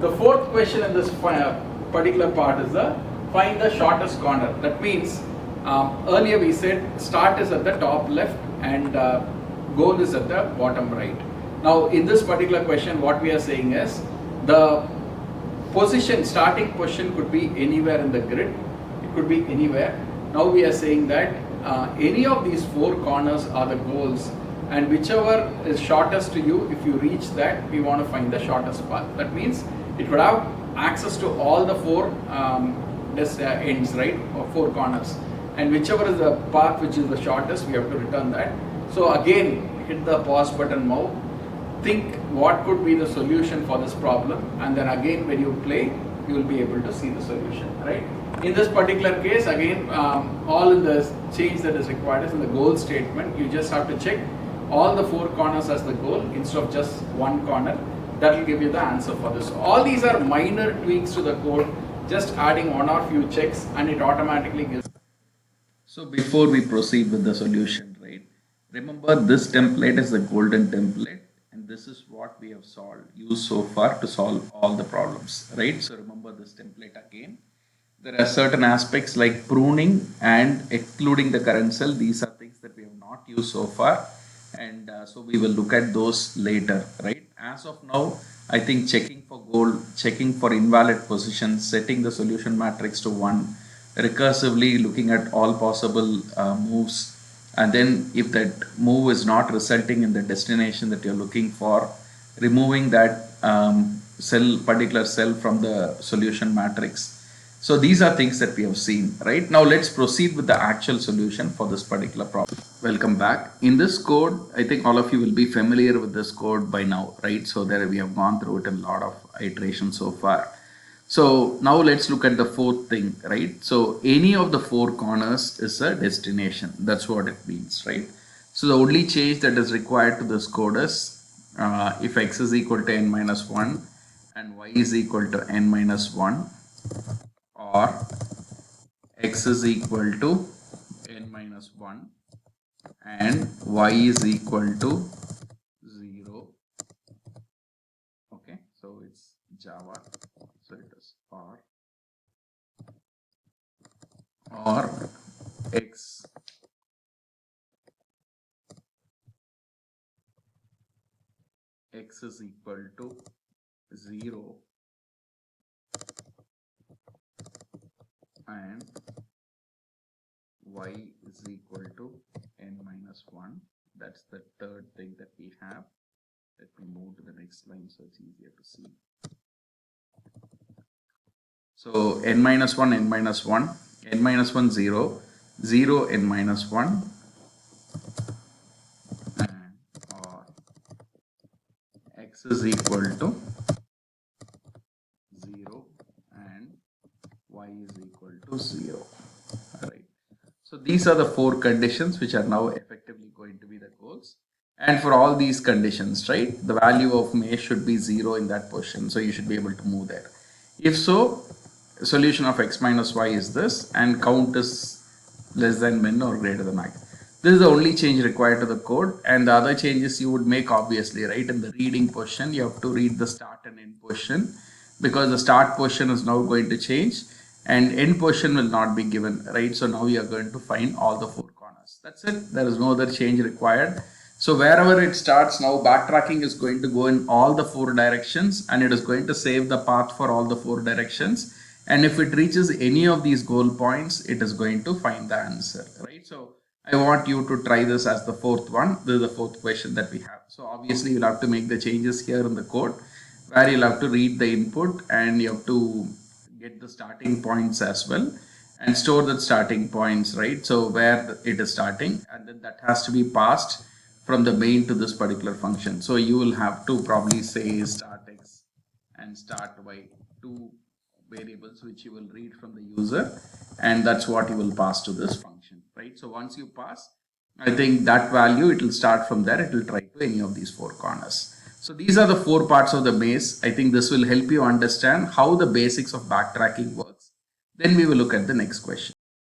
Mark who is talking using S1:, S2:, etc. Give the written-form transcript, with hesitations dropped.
S1: The fourth question in this particular part is the find the shortest corner. That means earlier we said start is at the top left and goal is at the bottom right. Now in this particular question what we are saying is the starting position could be anywhere in the grid. It could be anywhere. Now we are saying that any of these four corners are the goals, and whichever is shortest to you, if you reach that, we want to find the shortest path. That means it would have access to all the four ends, right, or four corners, and whichever is the path which is the shortest, we have to return that. So again, hit the pause button now, think what could be the solution for this problem, and then again when you play, you will be able to see the solution, right? In this particular case, again, all in the change that is required is in the goal statement. You just have to check all the four corners as the goal instead of just one corner. That will give you the answer for this. All these are minor tweaks to the code, just adding one or few checks, and it automatically gives.
S2: So before we proceed with the solution, right, remember this template is the golden template, and this is what we have used so far to solve all the problems, right? So remember this template again. There are certain aspects like pruning and excluding the current cell. These are things that we have not used so far, and so we will look at those later, right? As of now, I think checking for goal, checking for invalid positions, setting the solution matrix to 1, recursively looking at all possible moves, and then if that move is not resulting in the destination that you're looking for, removing that particular cell from the solution matrix. So these are things that we have seen, right? Now let's proceed with the actual solution for this particular problem. Welcome back. In this code, I think all of you will be familiar with this code by now, right? So there we have gone through it in a lot of iterations so far. So now let's look at the fourth thing, right? So any of the four corners is a destination. That's what it means, right? So the only change that is required to this code is if x is equal to n minus 1 and y is equal to n minus 1, or x is equal to n minus 1 and y is equal to 0. Okay, so it's Java, so it is or x is equal to 0 and y is equal to n minus 1. That's the third thing that we have. Let me move to the next line so it's easier to see. So n minus 1, n minus 1, n minus 1, 0, 0, n minus 1, and or x is equal to 0 and y is equal to 0. Alright. So these are the four conditions which are now effectively going to be the goals. And for all these conditions, right, the value of mesh should be 0 in that position. So you should be able to move there. If so, solution of x minus y is this, and count is less than min or greater than max. This is the only change required to the code, and the other changes you would make obviously, right? In the reading position, you have to read the start and end position, because the start position is now going to change and end position will not be given, right? So now you are going to find all the four corners. That's it. There is no other change required. So wherever it starts now, backtracking is going to go in all the four directions, and it is going to save the path for all the four directions. And if it reaches any of these goal points, it is going to find the answer, right? So I want you to try this as the fourth one. This is the fourth question that we have. So obviously you'll have to make the changes here in the code, where you'll have to read the input and you have to get the starting points as well and store the starting points, right? So where it is starting, and then that has to be passed from the main to this particular function. So you will have to probably say start x and start y, two variables which you will read from the user, and that's what you will pass to this function, right? So once you pass, I think that value, it will start from there, it will try to any of these four corners. So these are the four parts of the maze. I think this will help you understand how the basics of backtracking works. Then we will look at the next question.